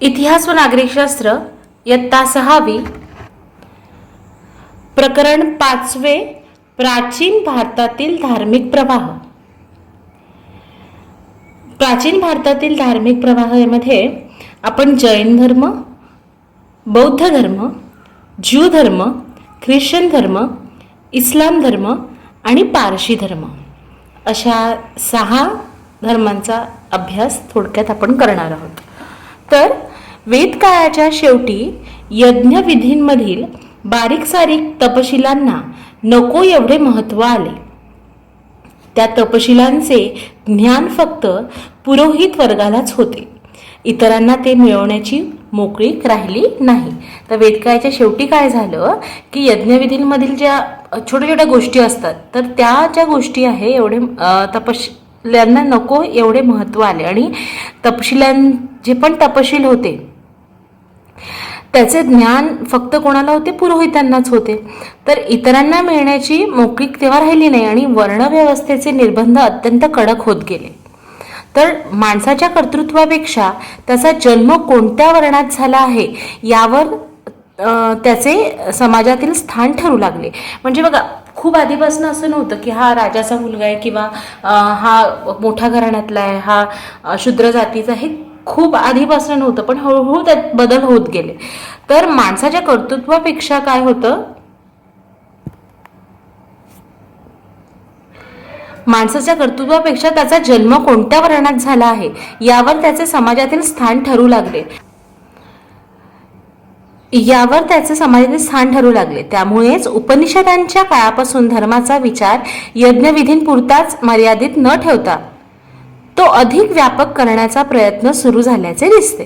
इतिहास व नागरिकशास्त्र इयत्ता 6वी प्रकरण 5वे प्राचीन भारतातील धार्मिक प्रवाह. प्राचीन भारतातील धार्मिक प्रवाह यामध्ये आपण जैन धर्म, बौद्ध धर्म, ज्यू धर्म, ख्रिश्चन धर्म, इस्लाम धर्म आणि पारशी धर्म अशा 6 धर्मांचा अभ्यास थोडक्यात आपण करणार आहोत. तर वेदकाळाच्या शेवटी यज्ञविधींमधील बारीक सारीक तपशिलांना नको एवढे महत्त्व आले. त्या तपशिलांचे ज्ञान फक्त पुरोहित वर्गालाच होते, इतरांना ते मिळवण्याची मोकळीक राहिली नाही. तर वेदकाळाच्या शेवटी काय झालं की यज्ञविधींमधील ज्या छोट्या छोट्या गोष्टी असतात तर त्या ज्या गोष्टी आहे एवढे तपशिलांना नको एवढे महत्त्व आले आणि जे पण तपशील होते त्याचे ज्ञान फक्त कोणाला होते? पुरोहितांनाच होते. तर इतरांना मिळण्याची मोकळीक तेव्हा राहिली नाही आणि वर्णव्यवस्थेचे निर्बंध अत्यंत कडक होत गेले. तर माणसाच्या कर्तृत्वापेक्षा त्याचा जन्म कोणत्या वर्णात झाला आहे यावर त्याचे समाजातील स्थान ठरू लागले. म्हणजे बघा, खूप आधीपासून असं नव्हतं की हा राजाचा मुलगा आहे किंवा हा मोठ्या घराण्यातला आहे, हा शूद्र जातीचा आहे. खूप आधीपासून नव्हतं, पण हळूहळू त्यात बदल होत गेले. तर माणसाच्या कर्तृत्वापेक्षा काय होतं, माणसाच्या कर्तृत्वापेक्षा त्याचा जन्म कोणत्या वर्णात झाला आहे यावर त्याचे समाजातील स्थान ठरू लागले. त्यामुळेच उपनिषदांच्या काळापासून धर्माचा विचार यज्ञविधींपुरताच मर्यादित न ठेवता तो अधिक व्यापक करण्याचा प्रयत्न सुरू झाल्याचे दिसते.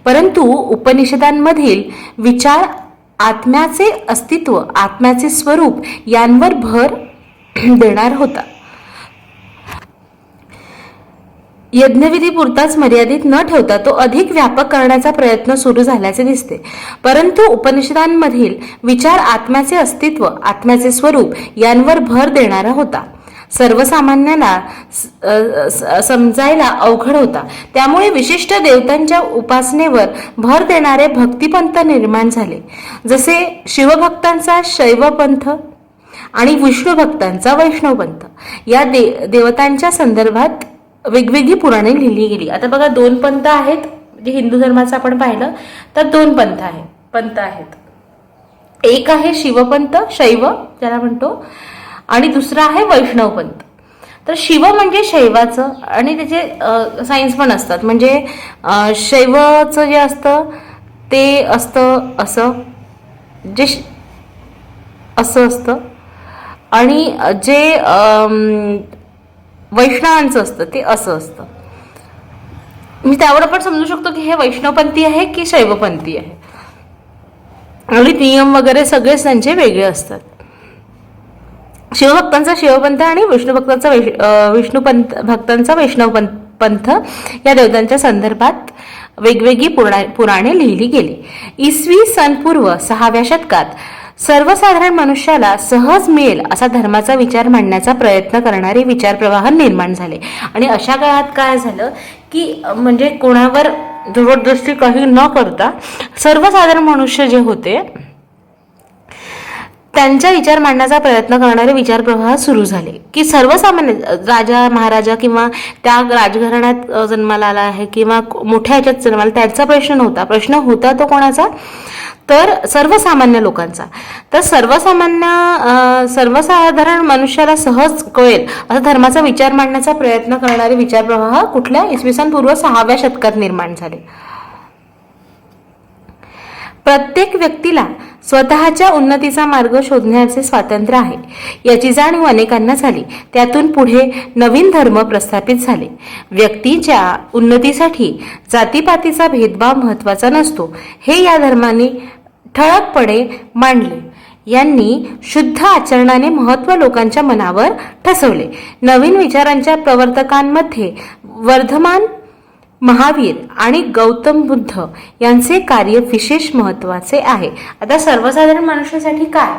परंतु उपनिषदांमधील विचार आत्म्याचे अस्तित्व, आत्म्याचे स्वरूप यांवर भर देणार होता. यज्ञविधीपुरताच मर्यादित न ठेवता तो अधिक व्यापक करण्याचा प्रयत्न सुरू झाल्याचे दिसते. परंतु उपनिषदांमधील विचार आत्म्याचे अस्तित्व, आत्म्याचे स्वरूप यांवर भर देणारा होता. सर्वसामान्यांना समजायला अवघड होता. त्यामुळे विशिष्ट देवतांच्या उपासनेवर भर देणारे भक्तिपंथ निर्माण झाले. जसे शिवभक्तांचा शैवपंथ आणि विष्णू भक्तांचा वैष्णवपंथ. या देवतांच्या संदर्भात वेगवेगळी पुराणे लिहिली गेली. आता बघा, 2 पंथ आहेत. जे हिंदू धर्माचं आपण पाहिलं तर 2 पंथ आहेत. एक आहे शिवपंथ, शैव ज्याला म्हणतो, आणि दुसरा आहे वैष्णवपंथ. तर शिव म्हणजे शैवाचं आणि त्याचे सायन्स पण असतात. म्हणजे शैवाचं जे असतं ते असतं असं, जे असं असतं, आणि जे वैष्णवांचं असतं ते असं असतं. मी त्यावर पण समजू शकतो की हे वैष्णवपंथी आहे की शैवपंथी आहे, आणि नियम वगैरे सगळेच त्यांचे वेगळे असतात. शिवभक्तांचा शिवपंथ आणि विष्णू भक्तांचा वैष्णव पंथ या देवतांच्या संदर्भात वेगवेगळी पुराणे लिहिली गेली. इसवी सन पूर्व 6व्या शतकात सर्वसाधारण मनुष्याला सहज मिळेल असा धर्माचा विचार मांडण्याचा प्रयत्न करणारे विचार प्रवाह निर्माण झाले. आणि अशा काळात काय झालं की म्हणजे कोणावर जबरदस्ती काही न करता सर्वसाधारण मनुष्य जे होते त्यांचा विचार मांडण्याचा प्रयत्न करणारे विचार प्रवाह सुरू झाले. की सर्वसामान्य राजा महाराजा किंवा त्या राजघराण्यात जन्माला आला आहे किंवा मोठ्या ह्याच्यात जन्माला, त्याचा प्रश्न नव्हता. प्रश्न होता तो कोणाचा? तर सर्वसामान्य लोकांचा. तर सर्वसाधारण मनुष्याला सहज कळेल असा धर्माचा विचार मांडण्याचा प्रयत्न करणारे विचार प्रवाह कुठल्या? इसवी सन पूर्व 6व्या शतकात निर्माण झाले. प्रत्येक व्यक्तीला स्वतःच्या उन्नतीचा मार्ग शोधण्याचे स्वातंत्र्य आहे याची जाणीव अनेकांना झाली. त्यातून पुढे नवीन धर्म प्रस्थापित झाले. व्यक्तीच्या उन्नतीसाठी जातीपातीचा भेदभाव महत्वाचा नसतो हे या धर्माने ठळकपणे मांडले. यांनी शुद्ध आचरणाने महत्त्व लोकांच्या मनावर ठसवले. नवीन विचारांच्या प्रवर्तकांमध्ये वर्धमान महावीर आणि गौतम बुद्ध यांचे कार्य विशेष महत्वाचे आहे. आता सर्वसाधारण मनुष्यासाठी काय?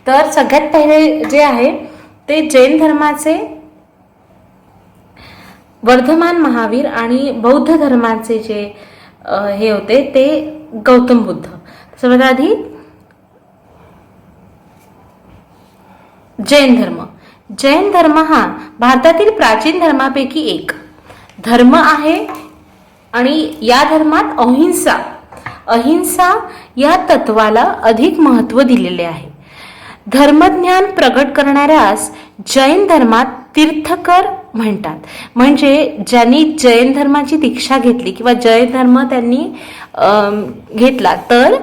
तर सगळ्यात पहिले जे आहे ते जैन धर्माचे वर्धमान महावीर आणि बौद्ध धर्माचे जे हे होते ते गौतम बुद्ध. सर्वात आधी जैन धर्म. जैन धर्म हा भारतातील प्राचीन धर्मापैकी एक धर्म आहे आणि या धर्मात अहिंसा या तत्वाला अधिक महत्त्व दिलेले आहे. धर्मज्ञान प्रगट करणाऱ्यास जैन धर्मात तीर्थकर म्हणतात. म्हणजे ज्यांनी जैन धर्माची दीक्षा घेतली किंवा जैन धर्म त्यांनी घेतला तर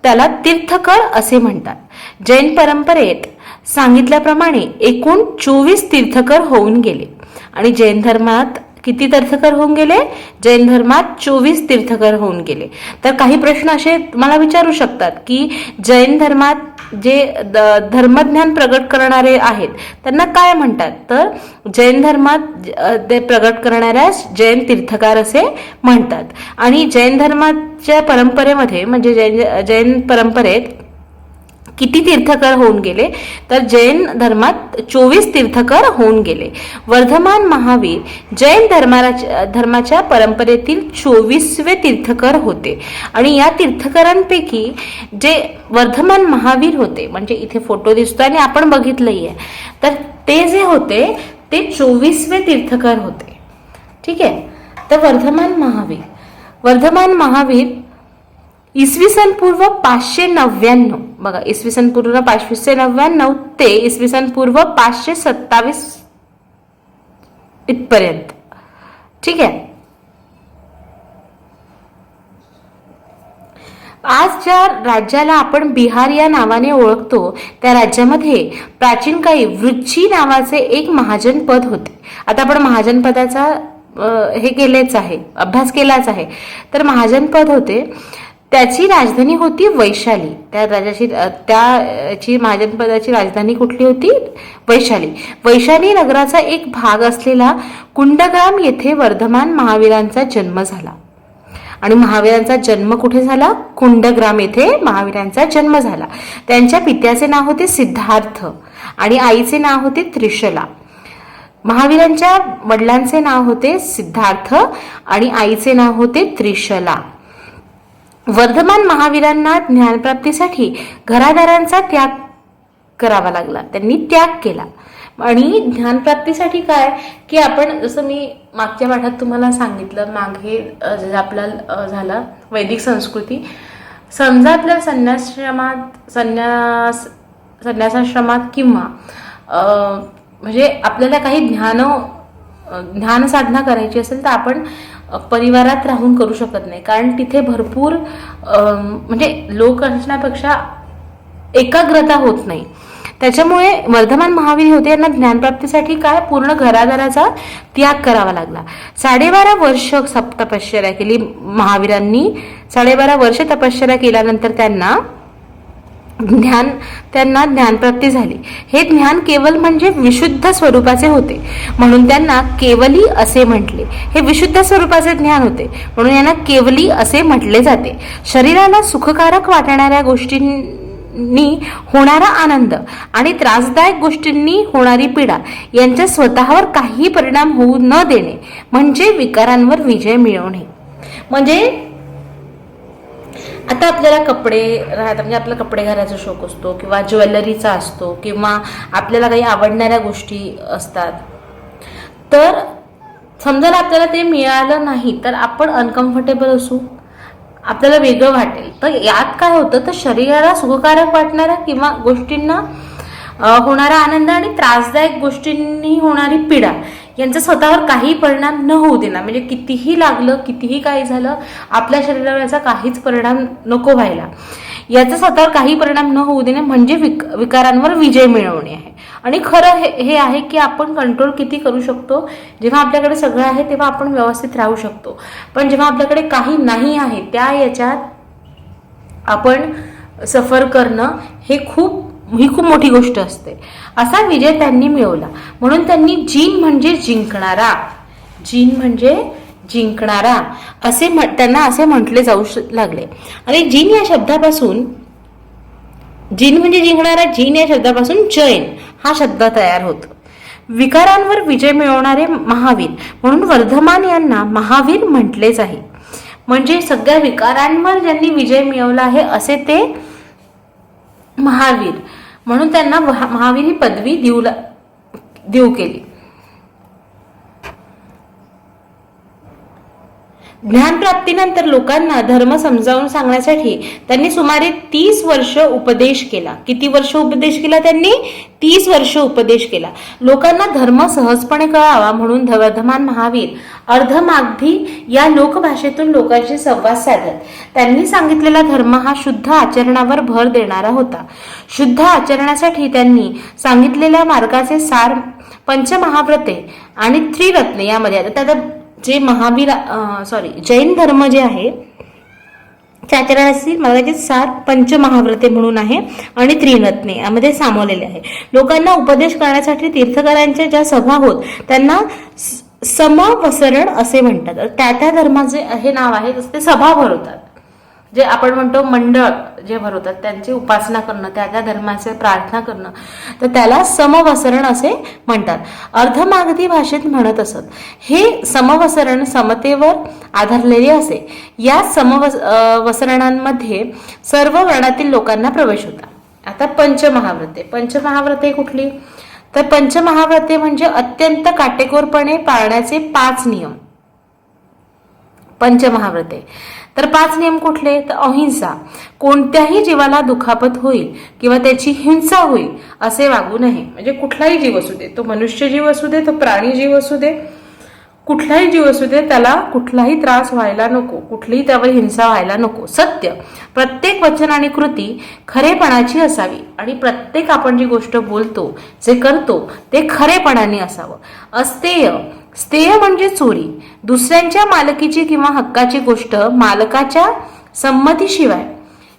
त्याला तीर्थकर असे म्हणतात. जैन परंपरेत सांगितल्याप्रमाणे एकूण 24 तीर्थकर होऊन गेले. आणि जैन धर्मात किती तीर्थकर होऊन गेले? जैन धर्मात 24 तीर्थकर होऊन गेले. तर काही प्रश्न असे मला विचारू शकतात की जैन धर्मात जे धर्मज्ञान प्रगट करणारे आहेत त्यांना काय म्हणतात? तर जैन धर्मात ते प्रगट करणाऱ्यास जैन तीर्थकार असे म्हणतात. आणि जैन धर्माच्या परंपरेमध्ये म्हणजे जैन परंपरेत किती तीर्थकर होऊन गेले? तर जैन धर्मात 24 तीर्थकर होऊन गेले. वर्धमान महावीर जैन धर्माच्या परंपरेतील 24वे तीर्थकर होते. आणि या तीर्थकरांपैकी जे वर्धमान महावीर होते, म्हणजे इथे फोटो दिसतो आणि आपण बघितलंही आहे, तर ते जे होते ते 24वे तीर्थकर होते. ठीक आहे. तर वर्धमान महावीर इसवी सन पूर्व 599 बघा, इसवी सन पूर्व 599 ते इसवी सन पूर्व 527 इथपर्यंत. ठीक आहे. आज ज्या राज्याला आपण बिहार या नावाने ओळखतो त्या राज्यामध्ये प्राचीन काळी वृज्जी नावाचे एक महाजन पद होते. आता आपण महाजन पदाचा हे केलेच आहे, अभ्यास केलाच आहे. तर महाजन पद होते, त्याची राजधानी होती वैशाली. त्याची महाजनपदाची राजधानी कुठली होती? वैशाली. वैशाली नगराचा एक भाग असलेला कुंडग्राम येथे वर्धमान महावीरांचा जन्म झाला. आणि महावीरांचा जन्म कुठे झाला? कुंडग्राम येथे महावीरांचा जन्म झाला. त्यांच्या पित्याचे नाव होते सिद्धार्थ आणि आईचे नाव होते त्रिशला. महावीरांच्या वडिलांचे नाव होते सिद्धार्थ आणि आईचे नाव होते त्रिशला. वर्धमान महावीरांना ज्ञानप्राप्तीसाठी घरादारांचा त्याग करावा लागला. त्यांनी त्याग केला. आणि ज्ञानप्राप्तीसाठी काय की आपण जसं मी मागच्या पाठात तुम्हाला सांगितलं, मागे जे आपला झाला वैदिक संस्कृती, समजा आपल्या संन्यासाश्रमात किंवा म्हणजे आपल्याला काही ज्ञान साधना करायची असेल तर आपण परिवारात राहून करू शकत नाही, कारण तिथे भरपूर म्हणजे लोक असण्यापेक्षा एकाग्रता होत नाही. त्याच्यामुळे वर्धमान महावीर होते, यांना ज्ञानप्राप्तीसाठी काय पूर्ण घरादाराचा त्याग करावा लागला. 12.5 वर्ष तपश्चर्या केली महावीरांनी. 12.5 वर्ष तपश्चर्या केल्यानंतर त्यांना ज्ञानप्राप्ती झाली. हे ज्ञान केवल म्हणजे विशुद्ध स्वरूपाचे होते म्हणून त्यांना केवली असे म्हटले. हे विशुद्ध स्वरूपाचे ज्ञान होते म्हणून यांना केवली असे म्हटले जाते. शरीराला सुखकारक वाटणाऱ्या गोष्टींनी होणारा आनंद आणि त्रासदायक गोष्टींनी होणारी पीडा यांचा स्वतःवर काही परिणाम होऊ न देणे म्हणजे विकारांवर विजय मिळवणे. म्हणजे आता आपल्याला कपडे राहतात, म्हणजे आपला कपडे घालायचा शौक असतो किंवा ज्वेलरीचा असतो किंवा आपल्याला काही आवडणाऱ्या गोष्टी असतात. तर समजा आपल्याला ते मिळालं नाही तर आपण अनकम्फर्टेबल असू, आपल्याला वेगळं वाटेल. तर यात काय होतं तर शरीराला सुखकारक वाटणाऱ्या किंवा गोष्टींना होणारा आनंद आणि त्रासदायक गोष्टींनी होणारी पीडा यांचा स्वतःवर काही परिणाम न होऊ देणार. म्हणजे कितीही लागलं, कितीही काही झालं, आपल्या शरीरावर याचा काहीच परिणाम नको व्हायला. याचा स्वतःवर काही परिणाम न होऊ देणे म्हणजे विकारांवर विजय मिळवणे आहे. आणि खरं हे आहे की आपण कंट्रोल किती करू शकतो. जेव्हा आपल्याकडे सगळं आहे तेव्हा आपण व्यवस्थित राहू शकतो, पण जेव्हा आपल्याकडे काही नाही आहे त्या याच्यात आपण सफर करणं ही खूप मोठी गोष्ट असते. असा विजय त्यांनी मिळवला म्हणून त्यांनी जीन म्हणजे जिंकणारा असे त्यांना असे म्हटले जाऊ लागले. आणि जीन या शब्दापासून, जीन म्हणजे जिंकणारा, जीन या शब्दापासून जैन हा शब्द तयार होतो. विकारांवर विजय मिळवणारे महावीर म्हणून वर्धमान यांना महावीर म्हटलेच आहे. म्हणजे सगळ्या विकारांवर ज्यांनी विजय मिळवला आहे असे ते महावीर, म्हणून त्यांना महावीर ही पदवी देऊ केली. ज्ञानप्राप्तीनंतर लोकांना धर्म समजावून सांगण्यासाठी त्यांनी सुमारे 30 वर्ष उपदेश केला. किती वर्ष उपदेश केला त्यांनी? 30 वर्ष उपदेश केला. लोकांना धर्म सहजपणे कळावा म्हणून वर्धमान महावीर अर्धमागधी या लोकभाषेतून लोकांशी संवाद साधत. त्यांनी सांगितलेला धर्म हा शुद्ध आचरणावर भर देणारा होता. शुद्ध आचरणासाठी त्यांनी सांगितलेल्या मार्गाचे सार पंचमहाव्रते आणि त्रिरत्ने यामध्ये. आता जे जैन धर्म जे आहे त्या आचरणाचे मार्गाचे सार पंचमहाव्रते म्हणून आहे आणि त्रिरत्ने यामध्ये सामावलेले आहे. लोकांना उपदेश करण्यासाठी तीर्थकरांच्या ज्या सभा होत त्यांना समवसरण असे म्हणतात. त्या धर्माचे हे नाव आहे, ते सभा भरवतात. जे आपण म्हणतो मंडळ जे भरवतात त्यांची उपासना करणं, त्या धर्माचे प्रार्थना करणं, तर त्याला समवसरण असे म्हणतात. अर्धमागधी भाषेत म्हणत असत. हे समवसरण समतेवर आधारलेले असे. या समवसरणांमध्ये सर्व वर्णातील लोकांना प्रवेश होता. आता पंचमहाव्रते कुठली? तर पंचमहाव्रते म्हणजे अत्यंत काटेकोरपणे पाळण्याचे 5 नियम. पंचमहाव्रते. तर 5 नियम कुठले? तर अहिंसा, कोणत्याही जीवाला दुखापत होईल किंवा त्याची हिंसा होईल असे वागू नये. म्हणजे कुठलाही जीव असू दे, तो मनुष्य जीव असू दे, तो प्राणी जीव असू दे, कुठलाही जीव असू दे, त्याला कुठलाही त्रास व्हायला नको, कुठलीही त्यावर हिंसा व्हायला नको. सत्य, प्रत्येक वचन आणि कृती खरेपणाची असावी आणि प्रत्येक आपण जी गोष्ट बोलतो, जे करतो ते खरेपणाने असावं. अस्तेय, स्थेय म्हणजे चोरी, दुसऱ्यांच्या मालकीची किंवा हक्काची गोष्ट मालकाच्या संमतीशिवाय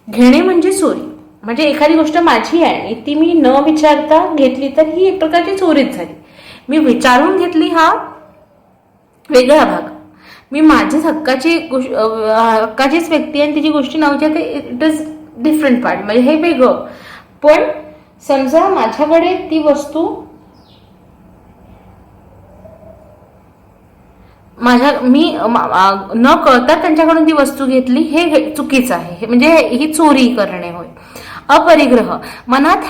घेणे म्हणजे चोरी. म्हणजे एखादी गोष्ट माझी आहे आणि ती मी न विचारता घेतली तर ही एक प्रकारची चोरीच झाली. मी विचारून घेतली हा वेगळा भाग. मी माझीच हक्काचीच व्यक्ती आणि तिची गोष्टी न विचारता इट इज डिफरंट पार्ट, म्हणजे हे वेगळं. पण समजा माझ्याकडे ती वस्तू मी न कळता त्यांच्याकडून ती वस्तू घेतली, हे चुकीचं आहे. म्हणजे ही चोरी करणे होय. अपरिग्रह, मनात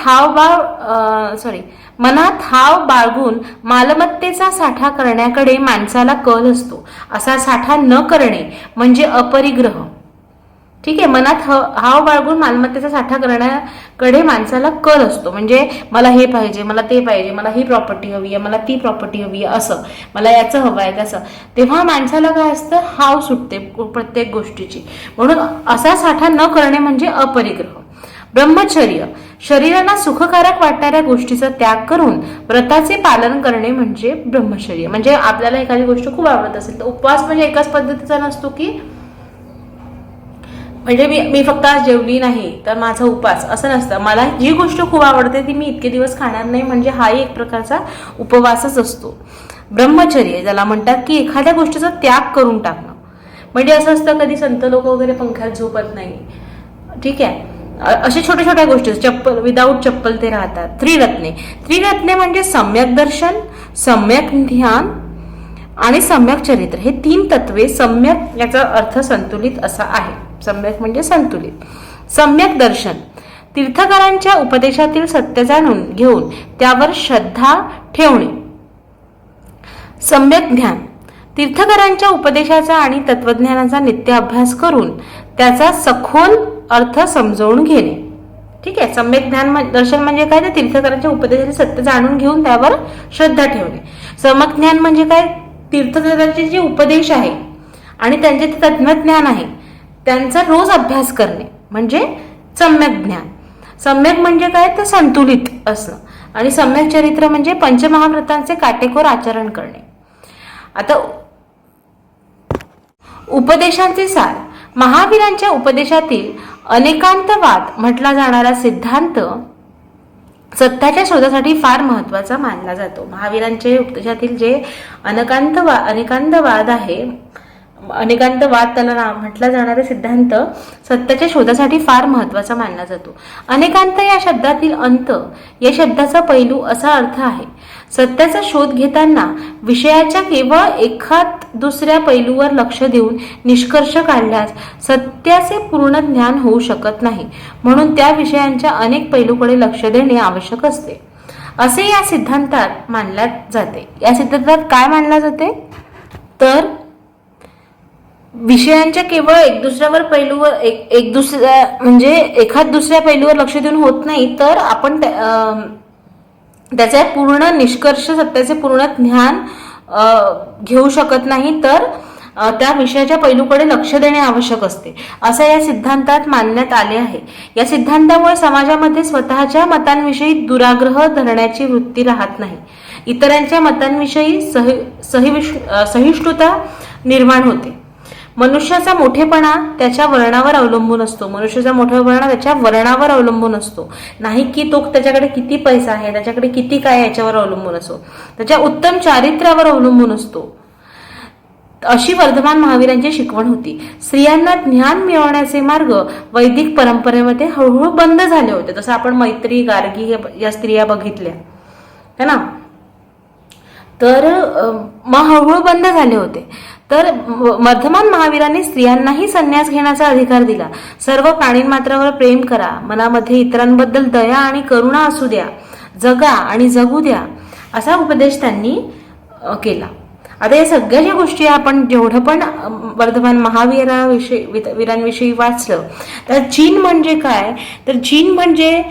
हाव बाळगून मालमत्तेचा साठा करण्याकडे माणसाला कल असतो. असा साठा न करणे म्हणजे अपरिग्रह. ठीक आहे. मनात हाव बाळगून मालमत्तेचा साठा करण्याकडे माणसाला कल असतो. म्हणजे मला हे पाहिजे, मला ते पाहिजे, मला ही प्रॉपर्टी हवी आहे, मला ती प्रॉपर्टी हवी आहे, असं मला याचं हवं आहे तसं. तेव्हा माणसाला काय असतं? हाव सुटते प्रत्येक गोष्टीची. म्हणून असा साठा न करणे म्हणजे अपरिग्रह. ब्रह्मचर्य, शरीराला सुखकारक वाटणाऱ्या गोष्टीचा त्याग करून व्रताचे पालन करणे म्हणजे ब्रह्मचर्य. म्हणजे आपल्याला एखादी गोष्ट खूप आवडत असेल तर उपवास म्हणजे एकाच पद्धतीचा नसतो की म्हणजे मी फक्त आज जेवली नाही तर माझा उपास, असं नसतं. मला जी गोष्ट खूप आवडते ती मी इतके दिवस खाणार नाही, म्हणजे हाही एक प्रकारचा उपवासच असतो. ब्रह्मचर्य ज्याला म्हणतात की एखाद्या गोष्टीचा त्याग करून टाकणं. म्हणजे असं असतं कधी संत लोक वगैरे पंख्यात झोपत नाही, ठीक आहे, अशा छोट्या छोट्या गोष्टी, चप्पल विदाऊट चप्पल ते राहतात. त्रिरत्ने म्हणजे सम्यक दर्शन, सम्यक ध्यान आणि सम्यक चरित्र. हे 3 तत्वे. सम्यक याचा अर्थ संतुलित असा आहे. सम्यक म्हणजे संतुलित. सम्यक दर्शन, तीर्थकरांच्या उपदेशातील सत्य जाणून घेऊन त्यावर श्रद्धा ठेवणे. सम्यक ध्यान, तीर्थकरांच्या उपदेशाचा आणि तत्वज्ञानाचा नित्य अभ्यास करून त्याचा सखोल अर्थ समजावून घेणे. ठीक आहे. सम्यक ज्ञान दर्शन म्हणजे काय? तर तीर्थकरांच्या उपदेशाचे सत्य जाणून घेऊन त्यावर श्रद्धा ठेवणे. सम्यक ज्ञान म्हणजे काय? तीर्थकरांचे जे उपदेश आहे आणि त्यांचे ते तत्वज्ञान आहे त्यांचा रोज अभ्यास करणे म्हणजे सम्यक ज्ञान. सम्यक म्हणजे काय? तर संतुलित असणं. आणि सम्यक चरित्र म्हणजे पंचमहाव्रतांचे काटेकोर आचरण करणे. आता उपदेशांचे सार, महावीरांच्या उपदेशातील अनेकांतवाद म्हटला जाणारा सिद्धांत सत्याच्या शोधासाठी फार महत्वाचा मानला जातो. महावीरांच्या उपदेशातील जे अनेकांतवाद आहे, अनेकांतवाद त्याला म्हटला जाणारा सिद्धांत सत्याच्या शोधासाठी फार महत्वाचा मानला जातो. अनेकांत या शब्दातील अंत या शब्दाचा पैलू असा अर्थ आहे सत्याचा शोध घेताना विषयाच्या केवळ एखाद दुसऱ्या पैलूवर लक्ष देऊन निष्कर्ष काढल्यास सत्याचे पूर्ण ज्ञान होऊ शकत नाही. म्हणून त्या विषयांच्या अनेक पैलूकडे लक्ष देणे आवश्यक असते, असे या सिद्धांतात मानले जाते. या सिद्धांतात काय मानले जाते तर विषयांच्या केवळ एक दुसऱ्यावर पैलूवर एक दुसऱ्या म्हणजे एखाद दुसऱ्या पैलूवर लक्ष देऊन होत नाही, तर आपण त्याचे पूर्ण निष्कर्ष सत्याचे पूर्ण ज्ञान घेऊ शकत नाही, तर त्या विषयाच्या पैलूकडे लक्ष देणे आवश्यक असते, असं या सिद्धांतात मानण्यात आले आहे. या सिद्धांतामुळे समाजामध्ये स्वतःच्या मतांविषयी दुराग्रह धरण्याची वृत्ती राहत नाही. इतरांच्या मतांविषयी सहिष्णुता निर्माण होते. मनुष्याचा मोठेपणा त्याच्या वर्णावर अवलंबून असतो. मनुष्याचा मोठेपणा त्याच्या वर्णावर अवलंबून असतो, नाही की तो त्याच्याकडे किती पैसा आहे, त्याच्याकडे किती काय याच्यावर अवलंबून असतो, त्याच्या उत्तम चारित्र्यावर अवलंबून असतो. अशी वर्धमान महावीरांची शिकवण होती. स्त्रियांना ज्ञान मिळवण्याचे मार्ग वैदिक परंपरेमध्ये हळूहळू बंद झाले होते. जसं आपण मैत्री, गार्गी या स्त्रिया बघितल्या है ना, तर मग हळूहळू बंद झाले होते. तर वर्धमान महावीरांनी स्त्रियांनाही संन्यास घेण्याचा अधिकार दिला. सर्व प्राणीमात्रावर प्रेम करा, मनामध्ये इतरांबद्दल दया आणि करुणा असू द्या, जगा आणि जगू द्या, असा उपदेश त्यांनी केला. आता या सगळ्या ज्या गोष्टी आपण जेवढं पण वर्धमान वीरांविषयी वाचलं, तर जीन म्हणजे काय, तर जीन म्हणजे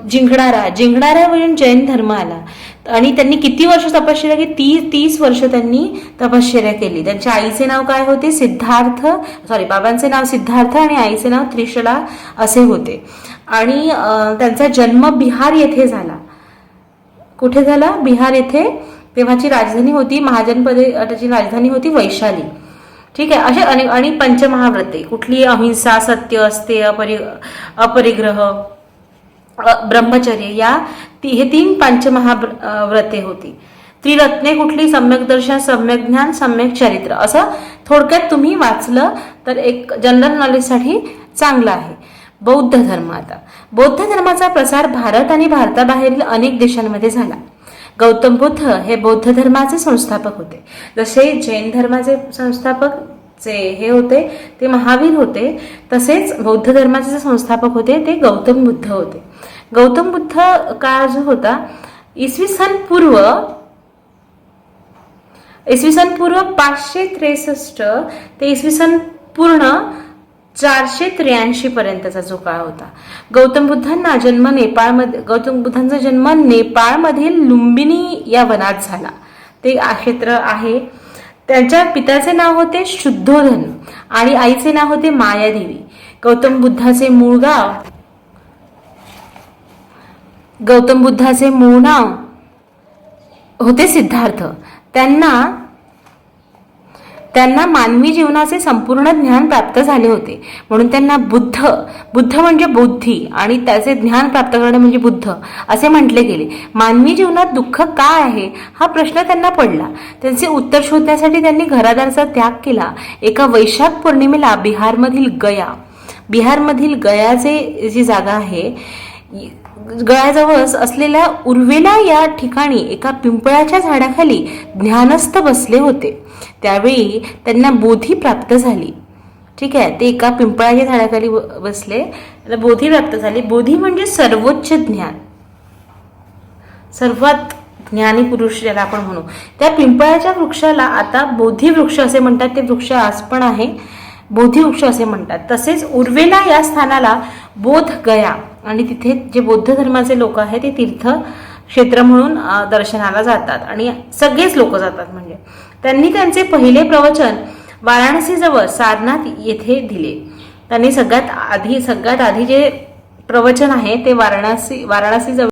जिंकणाऱ्यावरून जैन धर्म आला. आणि त्यांनी किती वर्ष तपश्चर्या केली, 30 वर्ष त्यांनी तपश्चर्या केली. त्यांच्या आईचे नाव काय होते, बाबांचे नाव सिद्धार्थ आणि आईचे नाव त्रिशला असे होते. आणि त्यांचा जन्म बिहार येथे झाला. कुठे झाला, बिहार येथे. तेव्हाची राजधानी होती महाजनपदाची राजधानी होती वैशाली. ठीक आहे. असे आणि पंचमहाव्रते कुठली, अहिंसा, सत्य, अस्तेय, अपरिग्रह, ब्रह्मचर्य, हे 3 पंचमहाव्रते होती. त्रिरत्ने कुठली, सम्यक दर्शन, सम्यक ज्ञान, सम्यक चरित्र. असं थोडक्यात तुम्ही वाचलं तर एक जनरल नॉलेजसाठी चांगलं आहे. बौद्ध धर्म. आता बौद्ध धर्माचा प्रसार भारत आणि भारताबाहेरील अनेक देशांमध्ये झाला. गौतम बुद्ध हे बौद्ध धर्माचे संस्थापक होते. जसे जैन धर्माचे संस्थापक हे होते ते महावीर होते, तसेच बौद्ध धर्माचे जे संस्थापक होते ते गौतम बुद्ध होते. गौतम बुद्ध काळ जो होता, इसवी सन पूर्व 563 ते इसवी सन पूर्ण 483 पर्यंतचा जो काळ होता. गौतम बुद्धांचा जन्म नेपाळमधील लुंबिनी या वनात झाला. ते क्षेत्र आहे. त्यांच्या पित्याचे नाव होते शुद्धोधन आणि आईचे नाव होते मायादेवी. गौतम बुद्धाचे मूळ नाव होते सिद्धार्थ. त्यांना मानवी जीवनाचे संपूर्ण ज्ञान प्राप्त झाले होते, म्हणून त्यांना बुद्ध म्हणजे बुद्धी आणि त्याचे ज्ञान प्राप्त करणे म्हणजे बुद्ध असे म्हटले गेले. मानवी जीवनात दुःख काय आहे हा प्रश्न त्यांना पडला. त्यांचे उत्तर शोधण्यासाठी त्यांनी घरादाराचा त्याग केला. एका वैशाख पौर्णिमेला बिहारमधील गयाचे जी जागा आहे, गळ्याजवळ असलेल्या उर्वेला या ठिकाणी एका पिंपळाच्या झाडाखाली ज्ञानस्थ बसले होते. त्यावेळी त्यांना बोधी प्राप्त झाली. ठीक आहे. ते एका पिंपळाच्या झाडाखाली बसले, त्यांना बोधी प्राप्त झाली. बोधी म्हणजे सर्वोच्च ज्ञान, सर्वात ज्ञानी पुरुष ज्याला आपण म्हणू. त्या पिंपळाच्या वृक्षाला आता बोधी वृक्ष असे म्हणतात. ते वृक्ष आज पण आहे, बोधी वृक्ष असे म्हणतात. तसेच उर्वेला या स्थानाला बोध गया आणि तिथे जे बौद्ध धर्माचे लोक आहेत ते तीर्थ क्षेत्र म्हणून दर्शनाला जातात आणि सगळेच लोक जातात. म्हणजे त्यांनी त्यांचे पहिले प्रवचन वाराणसीजवळ सारनाथ येथे दिले. त्यांनी सगळ्यात आधी जे प्रवचन आहे ते वाराणसीजवळ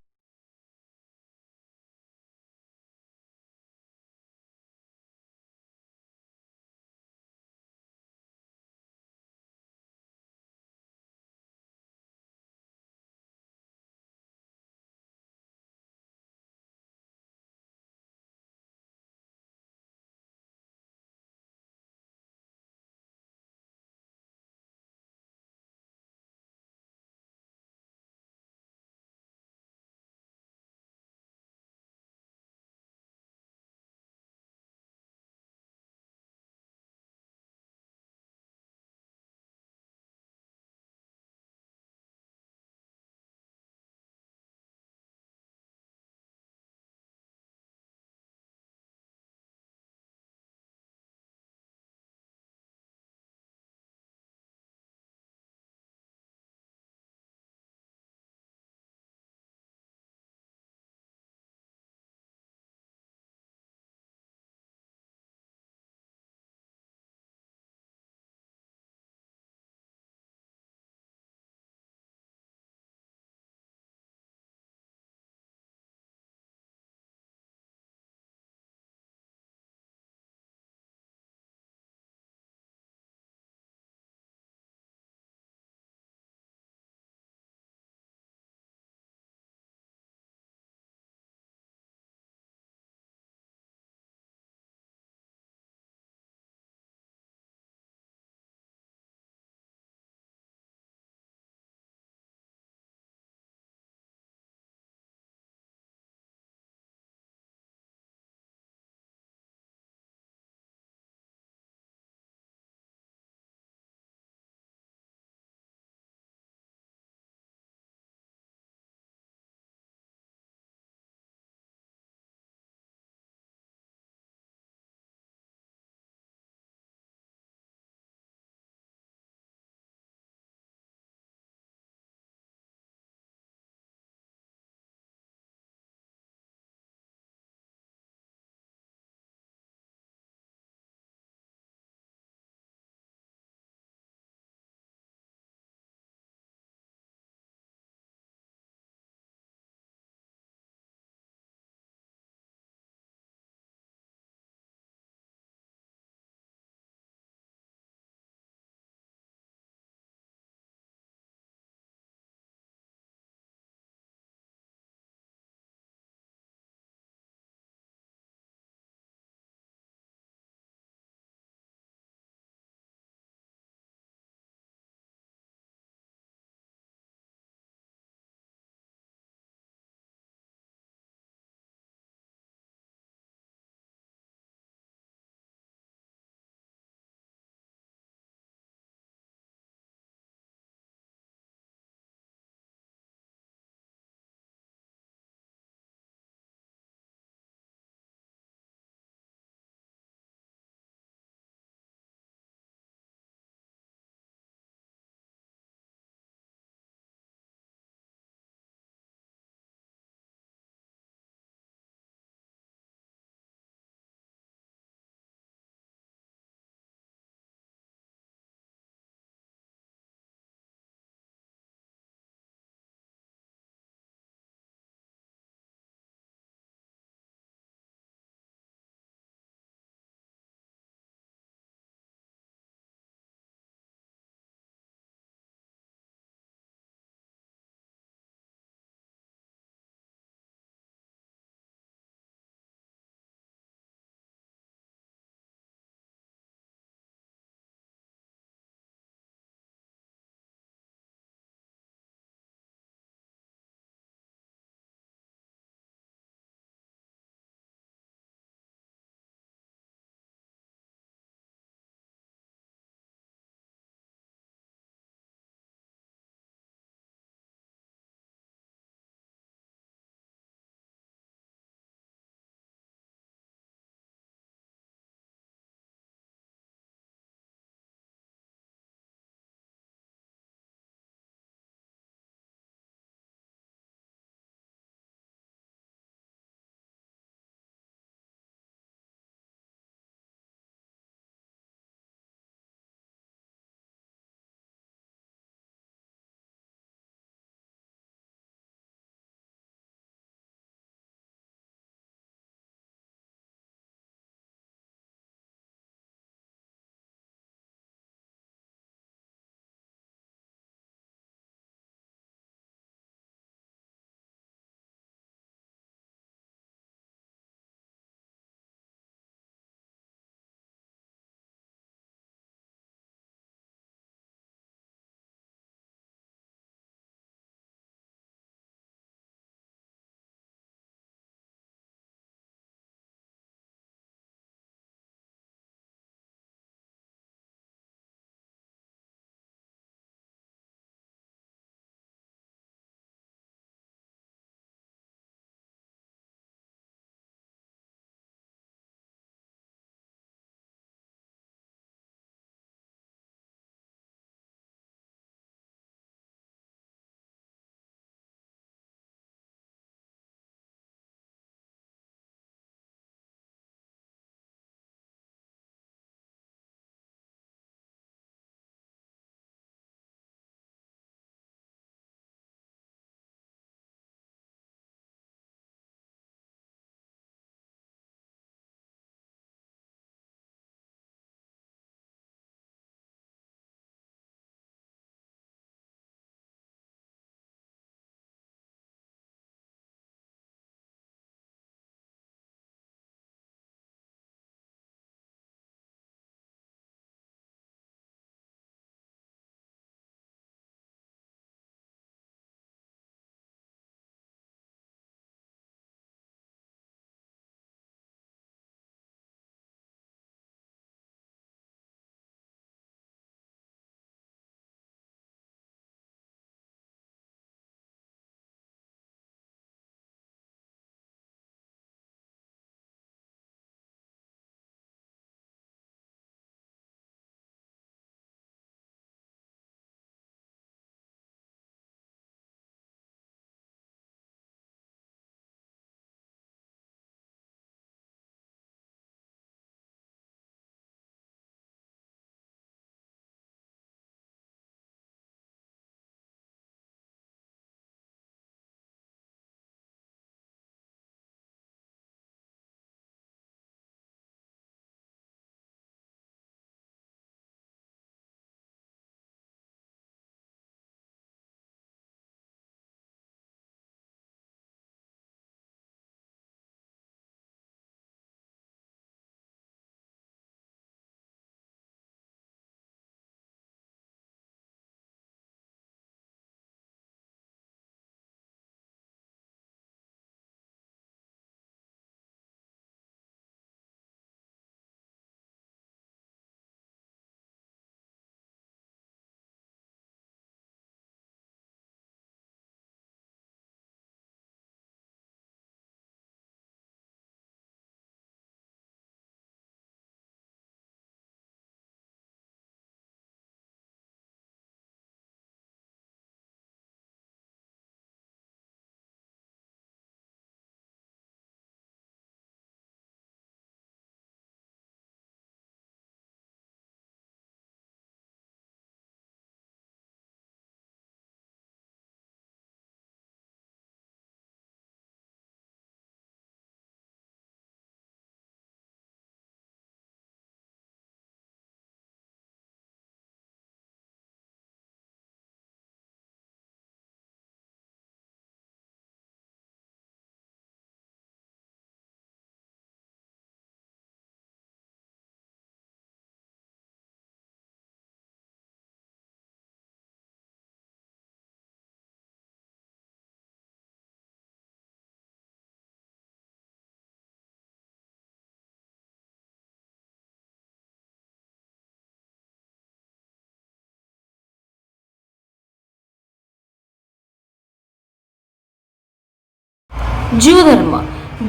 ज्यू धर्म.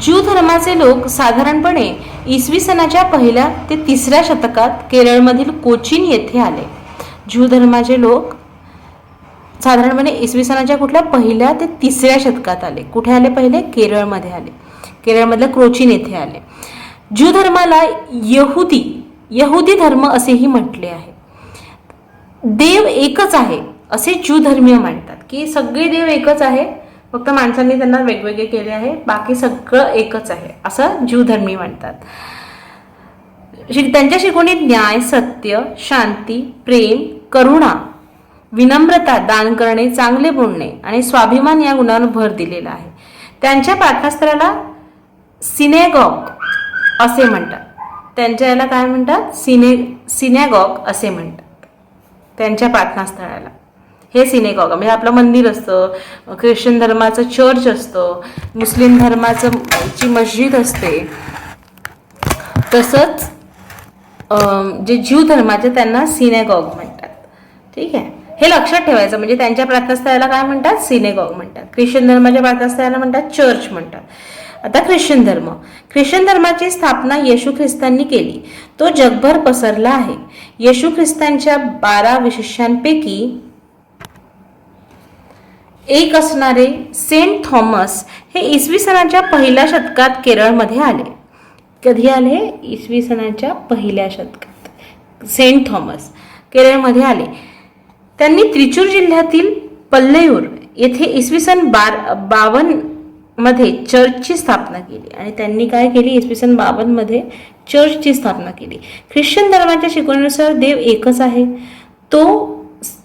ज्यू धर्माचे लोक साधारणपणे इसवी सनाच्या 1 ते 3 शतकात केरळमधील कोचीन येथे आले. ज्यू धर्माचे लोक साधारणपणे इसवी सनाच्या कुठल्या 1 ते 3 शतकात आले. कुठे आले? पहिले केरळमध्ये आले. केरळमधल्या कोचीन येथे आले. ज्यू धर्माला यहुदी धर्म असेही म्हटले आहे. देव एकच आहे असे ज्यू धर्मीय मानतात, की सगळे देव एकच आहे, फक्त माणसांनी त्यांना वेगवेगळे केले आहे, बाकी सगळं एकच आहे असं ज्यू धर्मी म्हणतात. त्यांच्या शिकवणीत न्याय, सत्य, शांती, प्रेम, करुणा, विनम्रता, दान करणे, चांगले बोलणे आणि स्वाभिमान या गुणांवर भर दिलेला आहे. त्यांच्या प्रार्थनास्थळाला सिनेगॉग असे म्हणतात. त्यांच्या याला काय म्हणतात? सिनेगॉग असे म्हणतात त्यांच्या प्रार्थनास्थळाला. हे सिनेगॉग म्हणजे आपलं मंदिर असतं, ख्रिश्चन धर्माचं चर्च असतं, मुस्लिम धर्माचं ची मस्जिद असते, तसंच जे ज्यू धर्माचे त्यांना सिनेगॉग म्हणतात. ठीक आहे, हे लक्षात ठेवायचं. म्हणजे त्यांच्या प्रार्थनास्थळाला काय म्हणतात? सिनेगॉग म्हणतात. ख्रिश्चन धर्माच्या प्रार्थनास्थळाला म्हणतात चर्च म्हणतात. आता ख्रिश्चन धर्म. ख्रिश्चन धर्माची स्थापना येशू ख्रिस्तांनी केली. तो जगभर पसरला आहे. येशू ख्रिस्तांच्या 12 शिष्यांपैकी एक असणारे सेंट थॉमस हे इसवी सनाच्या 1 शतकात केरळमध्ये आले. कधी आले? इसवी सनाच्या 1 शतकात सेंट थॉमस केरळमध्ये आले. त्यांनी त्रिचूर जिल्ह्यातील पल्लयूर येथे इसवी सन 52 मध्ये चर्चची स्थापना केली. आणि त्यांनी काय केली? इसवी सन 52 मध्ये चर्चची स्थापना केली. ख्रिश्चन धर्माच्या शिकवणीनुसार देव एकच आहे. तो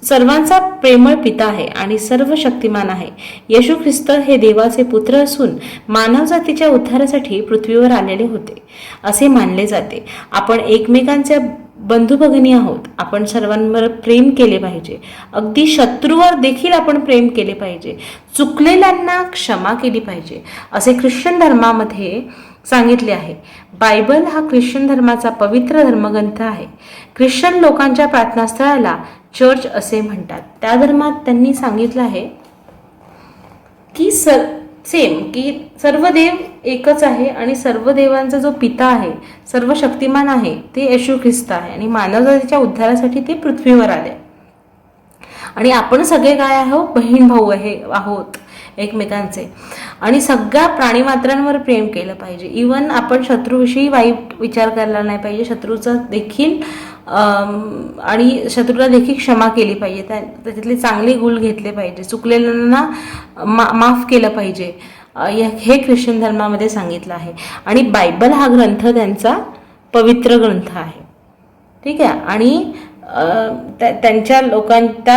सर्वांचा प्रेमळ पिता आहे आणि सर्व शक्तिमान आहे. येशू ख्रिस्त हे देवाचे पुत्र असून मानवजातीच्या उद्धारासाठी पृथ्वीवर आलेले होते असे मानले जाते. आपण एकमेकांचे बंधू भगिनी आहोत. आपण सर्वांवर प्रेम केले पाहिजे. अगदी शत्रूवर देखील आपण प्रेम केले पाहिजे. चुकलेल्यांना क्षमा केली पाहिजे असे ख्रिश्चन धर्मामध्ये सांगितले आहे. बायबल हा ख्रिश्चन धर्माचा पवित्र धर्मग्रंथ आहे. ख्रिश्चन लोकांच्या प्रार्थनास्थळाला चर्च असे म्हणतात. त्या धर्मात त्यांनी सांगितलं आहे की की सर्व देव एकच आहे आणि सर्व देवांचा जो पिता आहे, सर्व शक्तिमान आहे, ते येशू ख्रिस्त आहे आणि मानवजातीच्या उद्धारासाठी ते पृथ्वीवर आले. आणि आपण सगळे काय आहोत? बहीण भाऊ आहोत एकमेकांचे. आणि सगळ्या प्राणीमात्रांवर प्रेम केलं पाहिजे. इवन आपण शत्रूविषयी वाईट विचार करायला नाही पाहिजे. शत्रूचा देखील आणि शत्रूला देखील क्षमा केली पाहिजे. त्याच्यातले चांगले गुण घेतले पाहिजे. चुकलेल्यांना माफ केलं पाहिजे. हे ख्रिश्चन धर्मामध्ये सांगितलं आहे. आणि बायबल हा ग्रंथ त्यांचा पवित्र ग्रंथ आहे. ठीक आहे. आणि त्या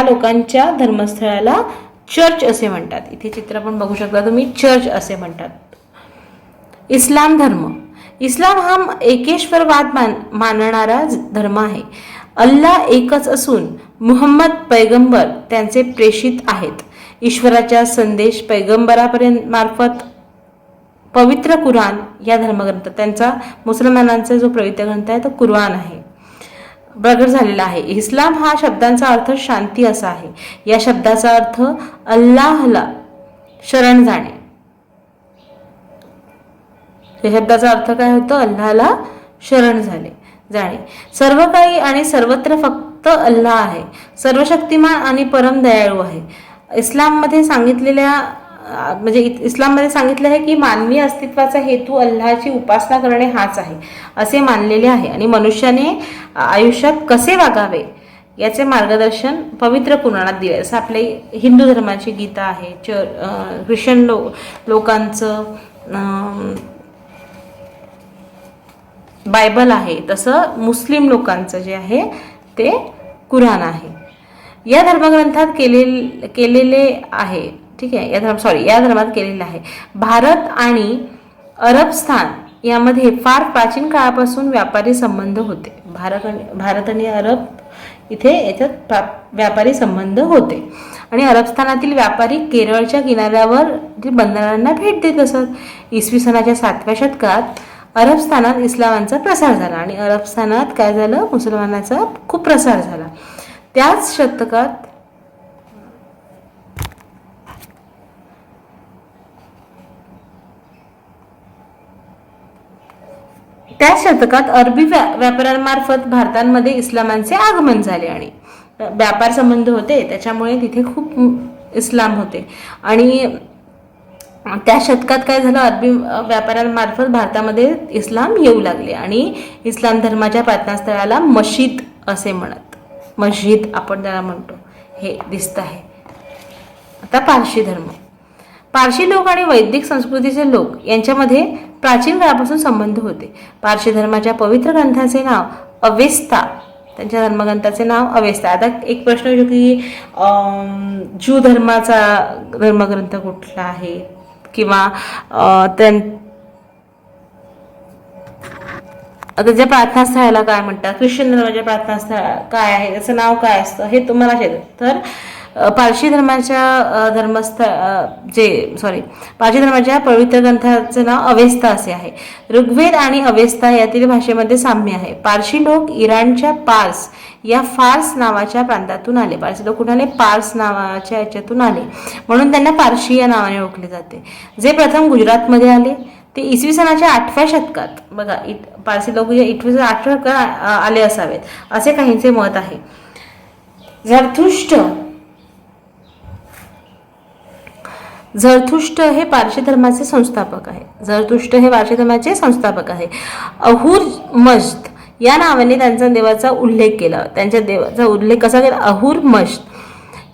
लोकांच्या धर्मस्थळाला चर्च असे म्हणतात. इथे चित्र पण बघू शकता तुम्ही, चर्च असे म्हणतात. इस्लाम धर्म. इस्लाम हा एकेश्वरवाद मानणारा धर्म आहे. अल्लाह एकच असून मुहम्मद पैगंबर त्यांचे प्रेषित आहेत. ईश्वराचा संदेश पैगंबरापर्यंत मार्फत पवित्र कुराण या धर्मग्रंथ, त्यांचा मुसलमानांचा जो पवित्र ग्रंथ आहे तो कुराण आहे, प्रगट झालेला आहे. इस्लाम हा शब्दांचा अर्थ शांती असा आहे. या शब्दाचा अर्थ अल्लाहला शरण जाणे. या शब्दाचा अर्थ काय होतो? अल्लाहला शरण जाणे. सर्व काही आणि सर्वत्र फक्त अल्लाह आहे. सर्वशक्तिमान आणि परम दयाळू आहे. इस्लाममध्ये सांगितले आहे की मानवी अस्तित्वाचा हेतू अल्लाहची उपासना करणे हाच आहे असे मानलेले आहे. आणि मनुष्याने आयुष्यात कसे वागावे याचे मार्गदर्शन पवित्र कुराणात दिले. जसं आपले हिंदू धर्माची गीता आहे, ख्रिश्चन लोकांचं बायबल आहे, तसं मुस्लिम लोकांचं जे आहे ते कुराण आहे. या धर्मग्रंथात केलेले आहे. ठीक आहे. या धर्मात केलेलं आहे. भारत आणि अरबस्थान यामध्ये फार प्राचीन काळापासून व्यापारी संबंध होते. भारत आणि अरब इथे याच्यात व्यापारी संबंध होते. आणि अरबस्थानातील व्यापारी केरळच्या किनाऱ्यावर बंदरांना भेट देत असत. इसवी सनाच्या 7व्या शतकात अरबस्थानात इस्लामांचा प्रसार झाला आणि अरबस्थानात काय झालं? मुसलमानाचा खूप प्रसार झाला. त्याच शतकात त्या शतकात अरबी व्यापाऱ्यांमार्फत भारतामध्ये इस्लामांचे आगमन झाले आणि व्यापार संबंध होते, त्याच्यामुळे तिथे खूप इस्लाम होते. आणि त्या शतकात काय झालं, अरबी व्यापाऱ्यांमार्फत भारतामध्ये इस्लाम येऊ लागले आणि इस्लाम धर्माच्या प्रार्थनास्थळाला मशीद असे म्हणत, मस्जिद आपण त्याला म्हणतो, हे दिसत आहे. आता पारशी धर्म. पारशी लोक आणि वैदिक संस्कृतीचे लोक यांच्यामध्ये प्राचीन काळापासून संबंध होते. पारशी धर्माच्या पवित्र ग्रंथाचे नाव अवेस्ता, त्यांच्या धर्मग्रंथाचे नाव अवेस्ता. आता एक प्रश्न येतो की ज्यू धर्माचा धर्मग्रंथ कुठला आहे, किंवा आता ज्या प्रार्थनास्थळाला काय म्हणतात, ख्रिश्चन धर्माच्या प्रार्थनास्थळ काय आहे, त्याचं नाव काय असतं, हे तुम्हाला शेत. तर पारशी धर्माच्या पारशी धर्माच्या पवित्र ग्रंथाचे नाव अवेस्ता असे आहे. ऋग्वेद आणि अवेस्ता यातील भाषेमध्ये साम्य आहे. पारशी लोक इराणच्या पार्स या फार्स नावाच्या प्रांतातून आले. पारसी लोक कुठे आले, पार्स नावाच्या याच्यातून आले, म्हणून त्यांना पारशी या नावाने ओळखले जाते. जे प्रथम गुजरातमध्ये आले ते इसवी सनाच्या 8व्या शतकात, बघा पारसी लोक 8व्या शतकात आले असावेत असे काहींचे मत आहे. झरथुष्ट हे पारशी धर्माचे संस्थापक आहे. झरथुष्ट हे पारशी धर्माचे संस्थापक आहे. अहुर मज्द या नावाने त्यांचा देवाचा उल्लेख केला. त्यांच्या देवाचा उल्लेख कसा केला, अहुर मज्द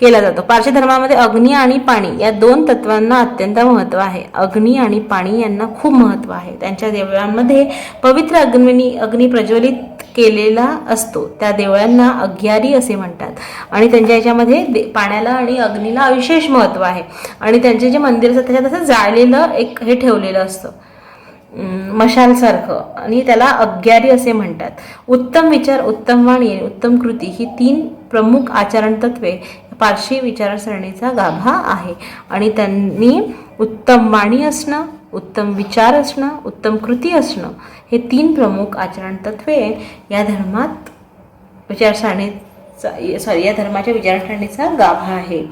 केला जातो. पारशी धर्मामध्ये अग्नी आणि पाणी या दोन तत्वांना अत्यंत महत्त्व आहे. अग्नी आणि पाणी यांना खूप महत्त्व आहे. त्यांच्या देवळांमध्ये पवित्र अग्नी प्रज्वलित केलेला असतो. त्या देवळांना अग्यारी असे म्हणतात आणि त्यांच्या याच्यामध्ये पाण्याला आणि अग्नीला विशेष महत्त्व आहे. आणि त्यांचे जे मंदिर असतं त्याच्यात असं जाळलेलं एक हे ठेवलेलं असतं मशालसारखं, आणि त्याला अग्यारी असे म्हणतात. उत्तम विचार, उत्तम वाणी, उत्तम कृती ही 3 प्रमुख आचरण तत्वे पारशी विचारसरणीचा गाभा आहे. आणि त्यांनी उत्तम वाणी असणं, उत्तम विचार असणं, उत्तम कृती असणं हे 3 प्रमुख आचरण तत्वे या या धर्माच्या विचारसरणीचा गाभा आहे.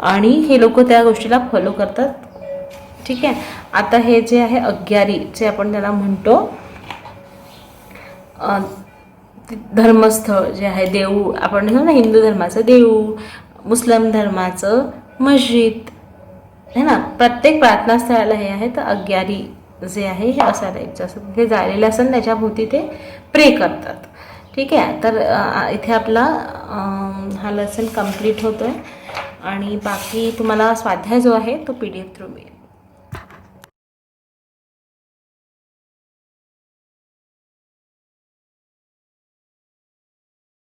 आणि हे लोक त्या गोष्टीला फॉलो करतात. ठीक आहे. आता हे जे आहे अग्यारी, जे आपण त्याला म्हणतो धर्मस्थळ जे आहे, देऊळ आपण म्हणतो ना, हिंदू धर्माचं देऊळ, मुस्लिम धर्माचं मस्जिद है ना, प्रत्येक प्रार्थनास्थळाला हे आहे. तर अग्यारी जे आहे हे असायचं असं हे जायलेलं असं त्याच्या भोवती ते प्रे करतात. ठीक आहे. तर इथे आपला हा लेसन कंप्लीट होतो आहे आणि बाकी तुम्हाला स्वाध्याय जो आहे तो PDF थ्रू मिळेल.